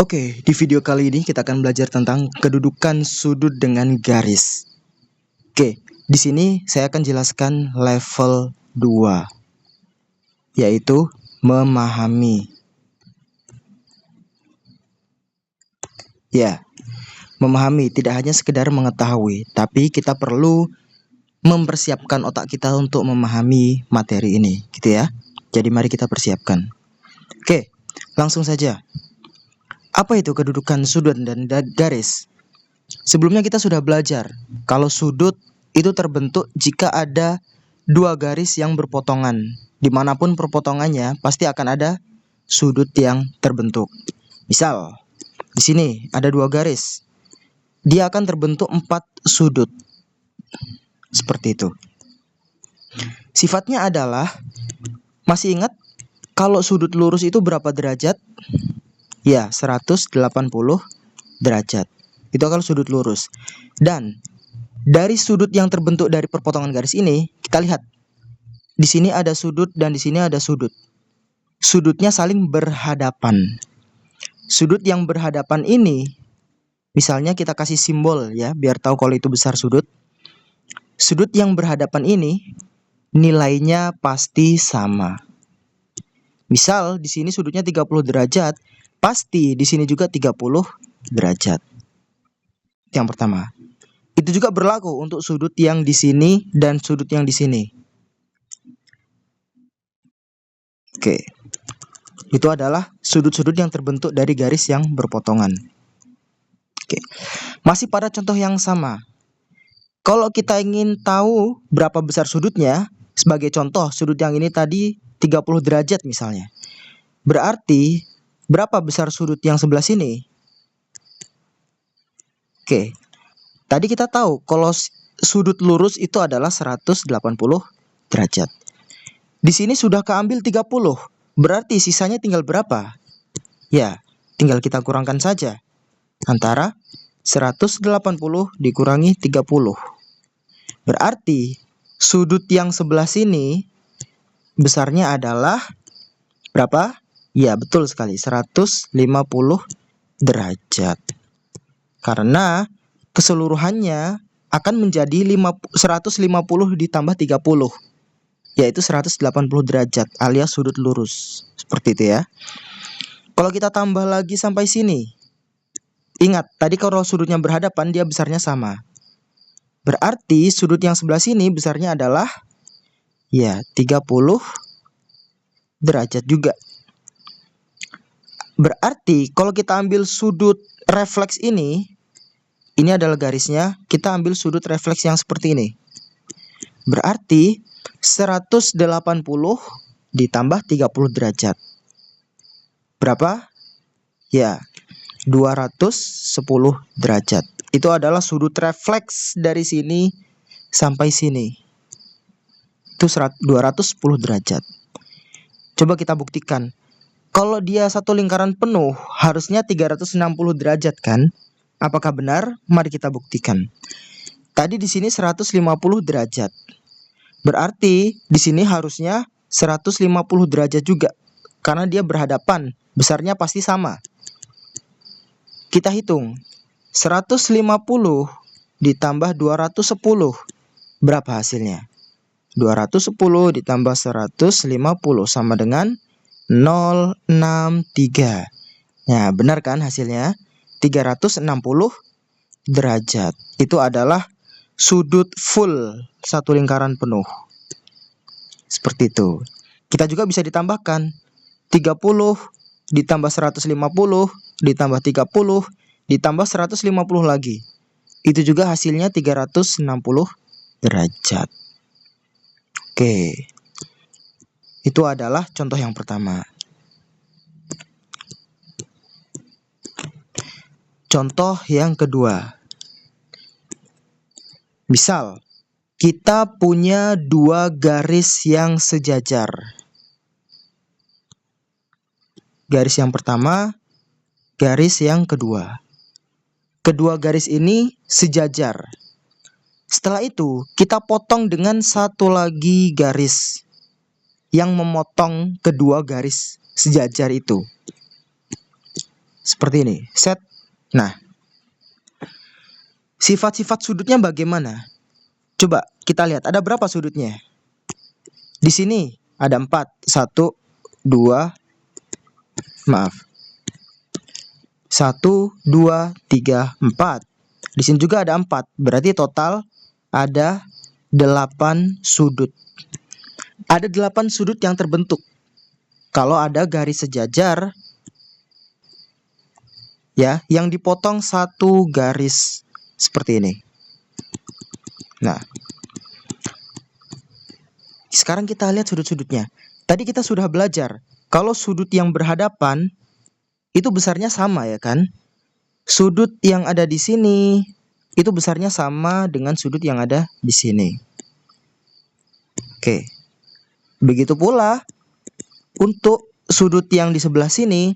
Oke, di video kali ini kita akan belajar tentang kedudukan sudut dengan garis. Oke, di sini saya akan jelaskan level 2, yaitu memahami. Ya, memahami tidak hanya sekedar mengetahui, tapi kita perlu mempersiapkan otak kita untuk memahami materi ini, gitu ya. Jadi mari kita persiapkan. Oke, langsung saja. Apa itu kedudukan sudut dan garis? Sebelumnya kita sudah belajar kalau sudut itu terbentuk jika ada dua garis yang berpotongan. Dimanapun perpotongannya pasti akan ada sudut yang terbentuk. Misal, di sini ada dua garis. Dia akan terbentuk 4 sudut. Seperti itu. Sifatnya adalah, masih ingat kalau sudut lurus itu berapa derajat? Ya, 180 derajat. Itu kalau sudut lurus. Dan dari sudut yang terbentuk dari perpotongan garis ini, kita lihat. Di sini ada sudut dan di sini ada sudut. Sudutnya saling berhadapan. Sudut yang berhadapan ini, misalnya kita kasih simbol ya, biar tahu kalau itu besar sudut. Sudut yang berhadapan ini nilainya pasti sama. Misal di sini sudutnya 30 derajat, pasti di sini juga 30 derajat. Yang pertama. Itu juga berlaku untuk sudut yang di sini dan sudut yang di sini. Oke. Itu adalah sudut-sudut yang terbentuk dari garis yang berpotongan. Oke. Masih pada contoh yang sama. Kalau kita ingin tahu berapa besar sudutnya, sebagai contoh sudut yang ini tadi 30 derajat misalnya. Berarti berapa besar sudut yang sebelah sini? Oke. Tadi kita tahu kalau sudut lurus itu adalah 180 derajat. Di sini sudah keambil 30. Berarti sisanya tinggal berapa? Ya, tinggal kita kurangkan saja. Antara 180 dikurangi 30. Berarti sudut yang sebelah sini besarnya adalah berapa? Ya, betul sekali, 150 derajat. Karena keseluruhannya akan menjadi 150 ditambah 30, yaitu 180 derajat alias sudut lurus. Seperti itu ya. Kalau kita tambah lagi sampai sini, ingat, tadi kalau sudutnya berhadapan dia besarnya sama. Berarti sudut yang sebelah sini besarnya adalah ya 30 derajat juga. Berarti kalau kita ambil sudut refleks ini adalah garisnya, kita ambil sudut refleks yang seperti ini. Berarti 180 ditambah 30 derajat. Berapa? Ya, 210 derajat. Itu adalah sudut refleks dari sini sampai sini. Itu 210 derajat. Coba kita buktikan. Kalau dia satu lingkaran penuh, harusnya 360 derajat kan? Apakah benar? Mari kita buktikan. Tadi di sini 150 derajat. Berarti di sini harusnya 150 derajat juga. Karena dia berhadapan, besarnya pasti sama. Kita hitung. 150 ditambah 210. Berapa hasilnya? 210 ditambah 150 sama dengan 063. Nah, benar kan hasilnya? 360 derajat. Itu adalah sudut full satu lingkaran penuh. Seperti itu. Kita juga bisa ditambahkan 30 ditambah 150 ditambah 30 ditambah 150 lagi. Itu juga hasilnya 360 derajat. Oke. Itu adalah contoh yang pertama. Contoh yang kedua. Misal, kita punya dua garis yang sejajar. Garis yang pertama, garis yang kedua. Kedua garis ini sejajar. Setelah itu, kita potong dengan satu lagi garis yang memotong kedua garis sejajar itu. Seperti ini. Set. Nah, sifat-sifat sudutnya bagaimana? Coba kita lihat, ada berapa sudutnya? Di sini ada 4. 1, 2, maaf. 1, 2, 3, 4. Di sini juga ada 4. Berarti total ada 8 sudut. Ada 8 sudut yang terbentuk kalau ada garis sejajar ya, yang dipotong satu garis seperti ini. Nah, sekarang kita lihat sudut-sudutnya. Tadi kita sudah belajar kalau sudut yang berhadapan itu besarnya sama ya kan? Sudut yang ada di sini itu besarnya sama dengan sudut yang ada di sini. Oke. Begitu pula untuk sudut yang di sebelah sini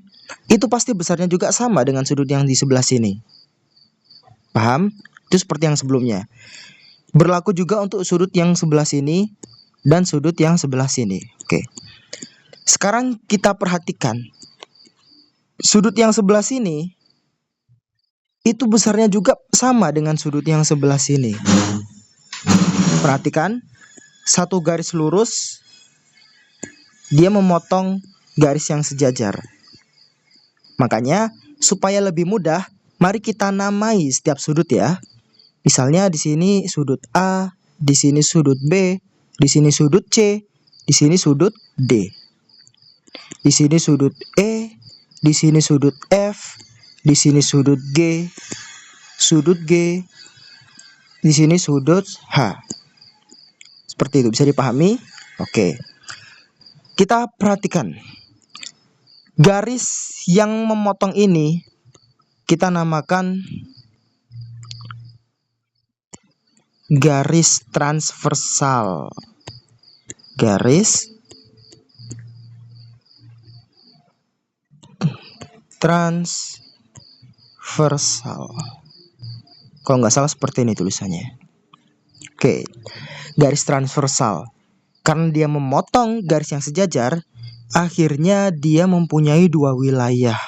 itu pasti besarnya juga sama dengan sudut yang di sebelah sini. Paham? Itu seperti yang sebelumnya. Berlaku juga untuk sudut yang sebelah sini dan sudut yang sebelah sini. Oke. Sekarang kita perhatikan. Sudut yang sebelah sini itu besarnya juga sama dengan sudut yang sebelah sini. Perhatikan, satu garis lurus dia memotong garis yang sejajar. Makanya supaya lebih mudah, mari kita namai setiap sudut ya. Misalnya di sini sudut A, di sini sudut B, di sini sudut C, di sini sudut D. Di sini sudut E, di sini sudut F, di sini sudut G, di sini sudut H. Seperti itu, bisa dipahami? Oke. Kita perhatikan. Garis yang memotong ini kita namakan garis transversal. Garis transversal. Kalau nggak salah seperti ini tulisannya. Oke, garis transversal. Karena dia memotong garis yang sejajar, akhirnya dia mempunyai 2 wilayah.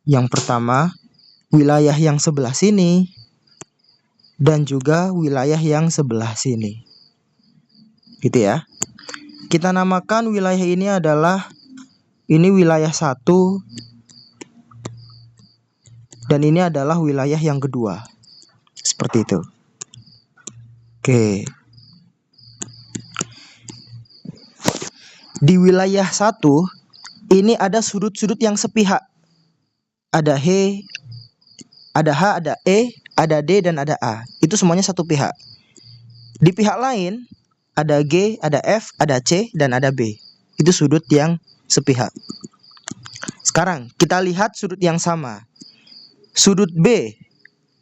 Yang pertama, wilayah yang sebelah sini dan juga wilayah yang sebelah sini. Gitu ya. Kita namakan wilayah ini adalah wilayah 1 dan ini adalah wilayah yang kedua. Seperti itu. Oke. Di wilayah 1 ini ada sudut-sudut yang sepihak. Ada H, ada E, ada D, dan ada A. Itu semuanya satu pihak. Di pihak lain ada G, ada F, ada C, dan ada B. Itu sudut yang sepihak. Sekarang kita lihat sudut yang sama. Sudut B,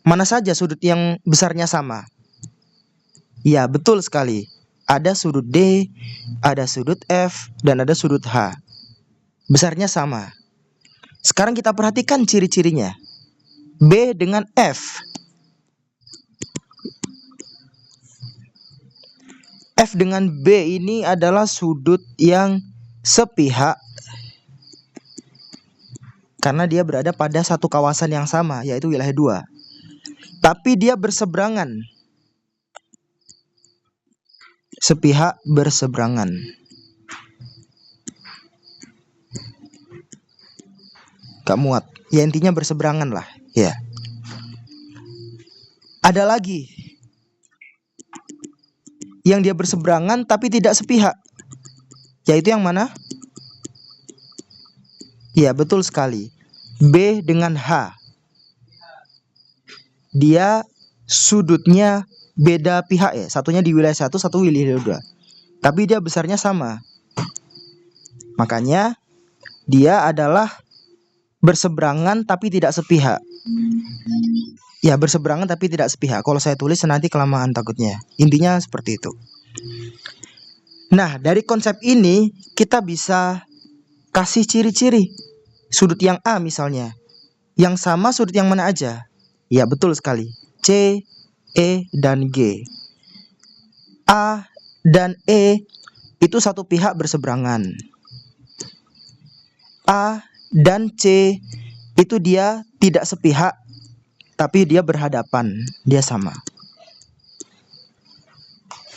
mana saja sudut yang besarnya sama? Ya, betul sekali. Ada sudut D, ada sudut F, dan ada sudut H. Besarnya sama. Sekarang kita perhatikan ciri-cirinya. B dengan F. F dengan B ini adalah sudut yang sepihak karena dia berada pada satu kawasan yang sama, yaitu wilayah 2. Tapi dia berseberangan. Sepihak berseberangan. Gak muat. Ya intinya berseberangan lah. Ya. Ada lagi yang dia berseberangan tapi tidak sepihak. Yaitu yang mana? Ya, betul sekali. B dengan H. Dia sudutnya beda pihak ya. Satunya di wilayah 1, satu wilayah 2. Tapi dia besarnya sama. Makanya dia adalah berseberangan tapi tidak sepihak. Ya, berseberangan tapi tidak sepihak. Kalau saya tulis nanti kelamaan takutnya. Intinya seperti itu. Nah, dari konsep ini kita bisa kasih ciri-ciri sudut yang A misalnya. Yang sama sudut yang mana aja? Ya, betul sekali. C, E, dan G. A dan E itu satu pihak berseberangan. A dan C itu dia tidak sepihak, tapi dia berhadapan, dia sama.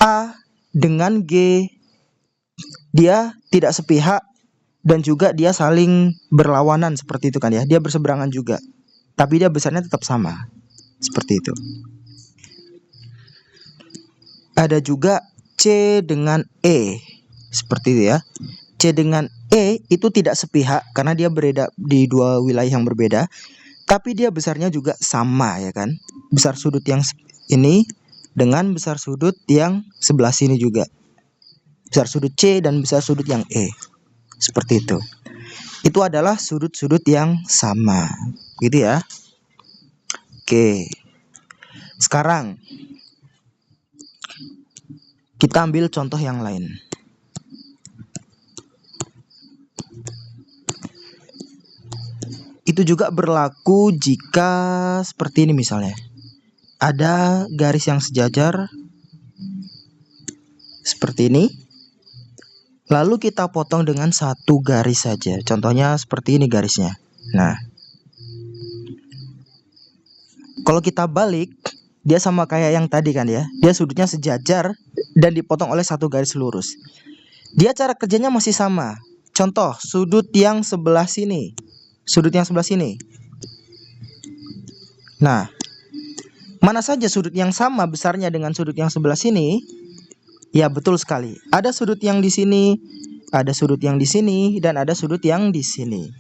A dengan G, dia tidak sepihak dan juga dia saling berlawanan seperti itu kan ya. Dia berseberangan juga, tapi dia besarnya tetap sama. Seperti itu. Ada juga C dengan E. Seperti itu ya. C dengan E itu tidak sepihak karena dia berada di dua wilayah yang berbeda, tapi dia besarnya juga sama ya kan. Besar sudut yang ini dengan besar sudut yang sebelah sini juga. Besar sudut C dan besar sudut yang E. Seperti itu. Itu adalah sudut-sudut yang sama. Gitu ya. Oke. Sekarang kita ambil contoh yang lain. Itu juga berlaku jika seperti ini misalnya. Ada garis yang sejajar seperti ini. Lalu kita potong dengan satu garis saja. Contohnya seperti ini garisnya. Nah, kalau kita balik, dia sama kayak yang tadi kan ya. Dia sudutnya sejajar dan dipotong oleh satu garis lurus. Dia cara kerjanya masih sama. Contoh, sudut yang sebelah sini. Sudut yang sebelah sini. Nah, mana saja sudut yang sama besarnya dengan sudut yang sebelah sini? Ya, betul sekali. Ada sudut yang di sini, ada sudut yang di sini, dan ada sudut yang di sini.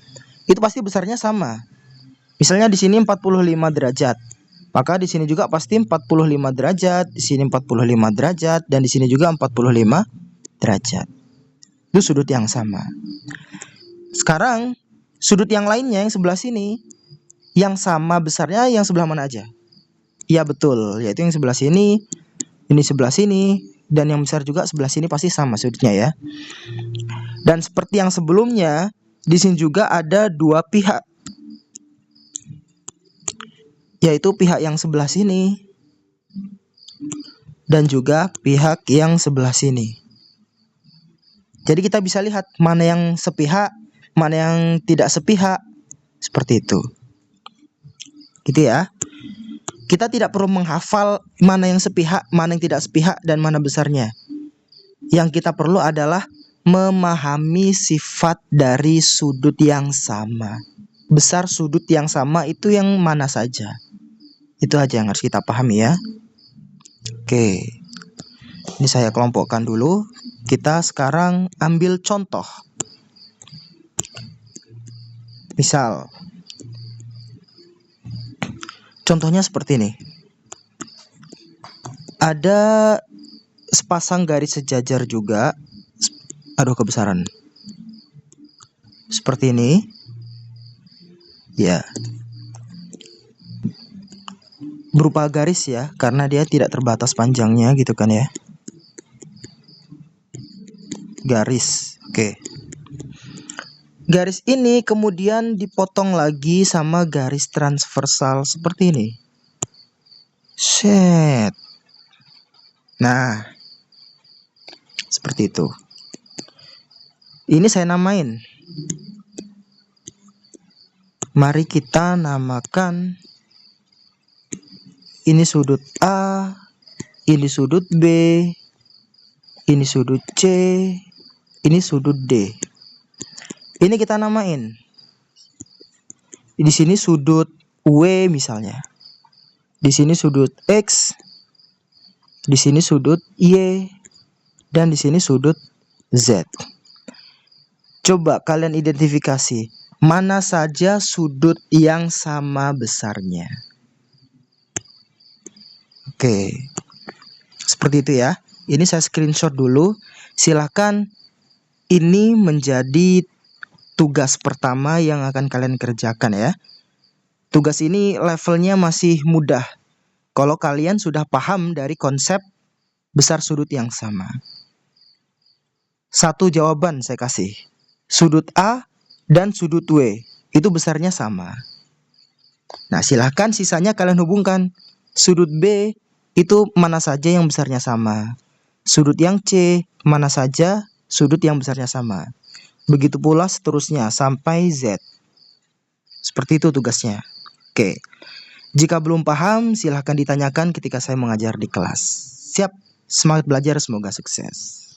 Itu pasti besarnya sama. Misalnya di sini 45 derajat. Maka di sini juga pasti 45 derajat, di sini 45 derajat, dan di sini juga 45 derajat. Itu sudut yang sama. Sekarang sudut yang lainnya yang sebelah sini, yang sama besarnya yang sebelah mana aja? Ya betul, yaitu yang sebelah sini, ini sebelah sini, dan yang besar juga sebelah sini pasti sama sudutnya ya. Dan seperti yang sebelumnya, di sini juga ada dua pihak, yaitu pihak yang sebelah sini dan juga pihak yang sebelah sini. Jadi kita bisa lihat mana yang sepihak, mana yang tidak sepihak. Seperti itu. Gitu ya. Kita tidak perlu menghafal mana yang sepihak, mana yang tidak sepihak, dan mana besarnya. Yang kita perlu adalah memahami sifat dari sudut yang sama. Besar sudut yang sama itu yang mana saja. Itu aja yang harus kita pahami ya. Oke. Ini saya kelompokkan dulu. Kita sekarang ambil contoh. Misal, contohnya seperti ini. Ada sepasang garis sejajar juga. Aduh, kebesaran. Seperti ini. Ya. Berupa garis ya, karena dia tidak terbatas panjangnya gitu kan ya. Garis. Oke. Garis ini kemudian dipotong lagi sama garis transversal seperti ini. Set. Nah, seperti itu. Ini saya namain. Mari kita namakan ini sudut A, ini sudut B, ini sudut C, ini sudut D. Ini kita namain. Di sini sudut W misalnya. Di sini sudut X. Di sini sudut Y. Dan di sini sudut Z. Coba kalian identifikasi mana saja sudut yang sama besarnya. Oke. Seperti itu ya. Ini saya screenshot dulu. Silakan ini menjadi tugas pertama yang akan kalian kerjakan ya. Tugas ini levelnya masih mudah kalau kalian sudah paham dari konsep besar sudut yang sama. Satu jawaban saya kasih. Sudut A dan sudut W itu besarnya sama. Nah, silahkan sisanya kalian hubungkan. Sudut B itu mana saja yang besarnya sama. Sudut yang C mana saja sudut yang besarnya sama. Begitu pula seterusnya sampai Z. Seperti itu tugasnya. Oke. Jika belum paham, silahkan ditanyakan ketika saya mengajar di kelas. Siap, semangat belajar, semoga sukses.